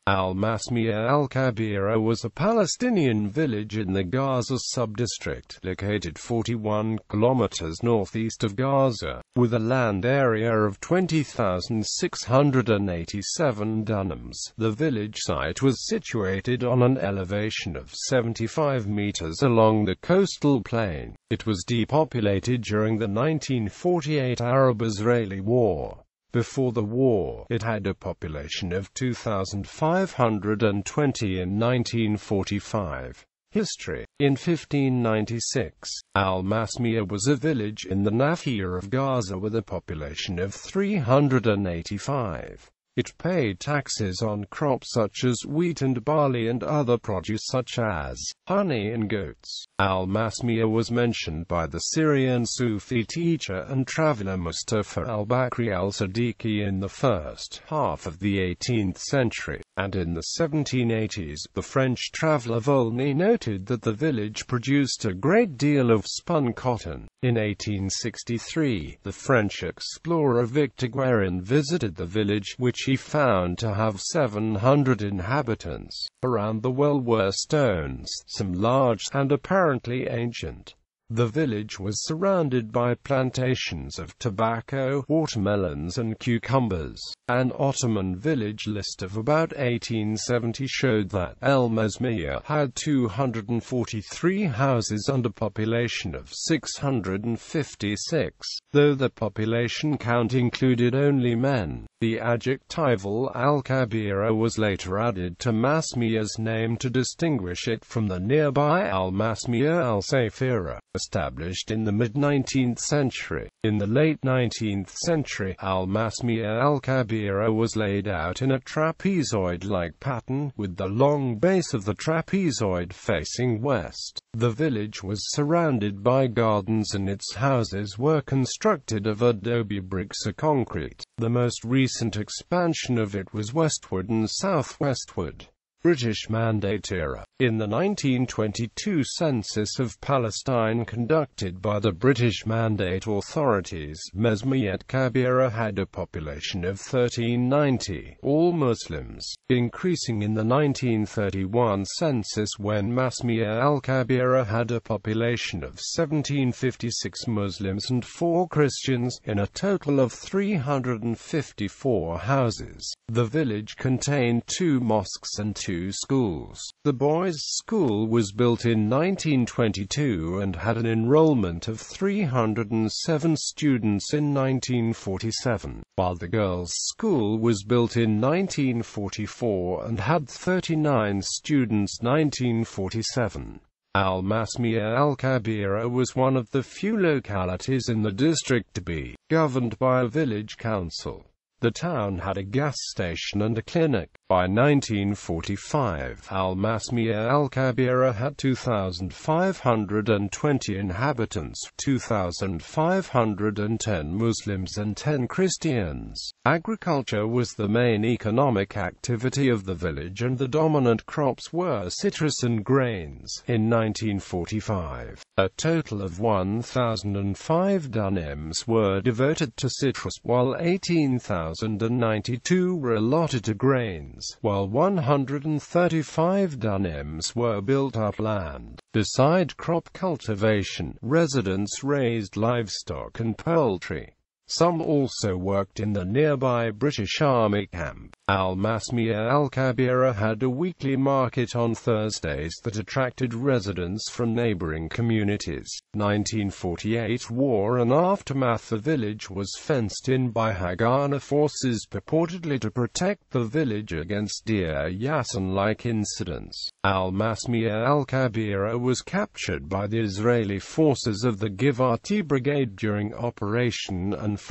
Al-Masmiyya al-Kabira was a Palestinian village in the Gaza Subdistrict, located 41 kilometers northeast of Gaza, with a land area of 20,687 dunams. The village site was situated on an elevation of 75 meters along the coastal plain. It was depopulated during the 1948 Arab-Israeli War. Before the war, it had a population of 2,520 in 1945. History. In 1596, Al-Masmiyya was a village in the Nahiyah of Gaza with a population of 385. It paid taxes on crops such as wheat and barley and other produce such as honey and goats. Al-Masmiyya was mentioned by the Syrian Sufi teacher and traveler Mustafa al-Bakri al-Siddiqui in the first half of the 18th century, and in the 1780s, the French traveler Volney noted that the village produced a great deal of spun cotton. In 1863, the French explorer Victor Guérin visited the village, which he found to have 700 inhabitants. Around the well were stones, some large and apparently ancient. The village was surrounded by plantations of tobacco, watermelons and cucumbers. An Ottoman village list of about 1870 showed that Al-Masmiyya had 243 houses and a population of 656, though the population count included only men. The adjectival al-Kabira was later added to Masmiyya's name to distinguish it from the nearby Al-Masmiyya al-Safira, established in the mid-19th century. In the late 19th century, Al-Masmiyya al-Kabira was laid out in a trapezoid-like pattern, with the long base of the trapezoid facing west. The village was surrounded by gardens and its houses were constructed of adobe bricks or concrete. The most recent expansion of it was westward and southwestward. British Mandate era. In the 1922 census of Palestine conducted by the British Mandate authorities, Masmiyya al-Kabira had a population of 1390, all Muslims, increasing in the 1931 census when Masmiyya al-Kabira had a population of 1756 Muslims and 4 Christians, in a total of 354 houses. The village contained 2 mosques and 2 schools. The boys' school was built in 1922 and had an enrollment of 307 students in 1947, while the girls' school was built in 1944 and had 39 students 1947. Al-Masmiyya al-Kabira was one of the few localities in the district to be governed by a village council. The town had a gas station and a clinic. By 1945, Al-Masmiyya al-Kabira had 2,520 inhabitants, 2,510 Muslims and 10 Christians. Agriculture was the main economic activity of the village and the dominant crops were citrus and grains. In 1945, a total of 1,005 dunams were devoted to citrus, while 18,092 were allotted to grains, while 135 dunams were built up land. Beside crop cultivation, residents raised livestock and poultry. Some also worked in the nearby British Army camp. Al-Masmiyya al-Kabira had a weekly market on Thursdays that attracted residents from neighboring communities. 1948 War and aftermath. The village was fenced in by Haganah forces purportedly to protect the village against Deir Yassin-like incidents. Al-Masmiyya al-Kabira was captured by the Israeli forces of the Givati Brigade during Operation Untitled.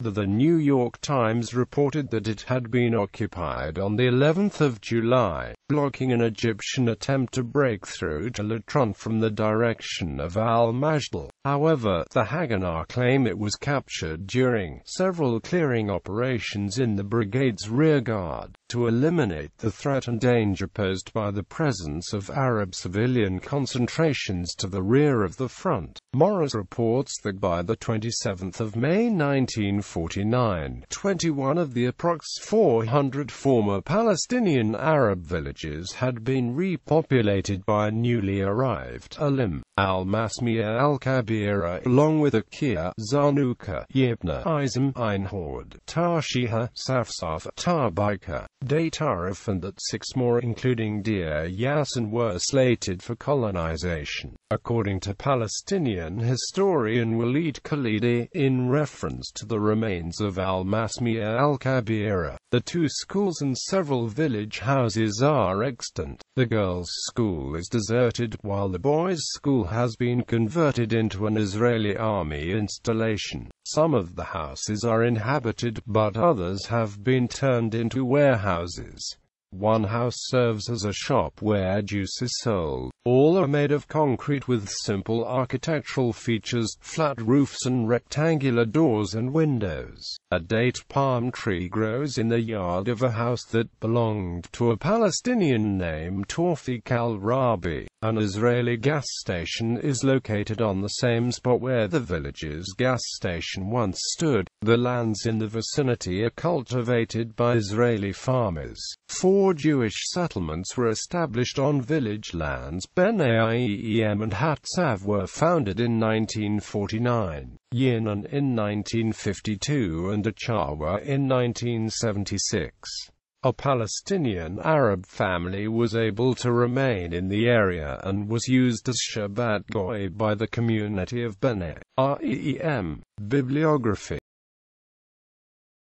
The New York Times reported that it had been occupied on the 11th of July, blocking an Egyptian attempt to break through to Latron from the direction of Al-Mashdal. However, the Haganah claim it was captured during several clearing operations in the brigade's rearguard, to eliminate the threat and danger posed by the presence of Arab civilian concentrations to the rear of the front. Morris reports that by the 27th of May 1949, 21 of the approx. 400 former Palestinian Arab villages had been repopulated by newly arrived Alim, Al-Masmiyya, al-Kabira, along with Akia, Zanuka, Yibna, Izam, Einhord, Tarshiha, Safsaf, Tarbaika, Daytarif, and that 6 more including Deir Yassin were slated for colonization. According to Palestinian historian Walid Khalidi, in reference to the remains of Al-Masmiyya al-Kabira, the 2 schools and several village houses are extant. The girls' school is deserted, while the boys' school has been converted into an Israeli army installation. Some of the houses are inhabited, but others have been turned into warehouses. One house serves as a shop where juice is sold. All are made of concrete with simple architectural features, flat roofs and rectangular doors and windows. A date palm tree grows in the yard of a house that belonged to a Palestinian named Tawfiq al-Rabi. An Israeli gas station is located on the same spot where the village's gas station once stood. The lands in the vicinity are cultivated by Israeli farmers. 4 Jewish settlements were established on village lands. Ben-Aiem and Hatzav were founded in 1949, Yinon in 1952 and Achawa in 1976. A Palestinian Arab family was able to remain in the area and was used as Shabbat Goy by the community of Ben-Aiem. Bibliography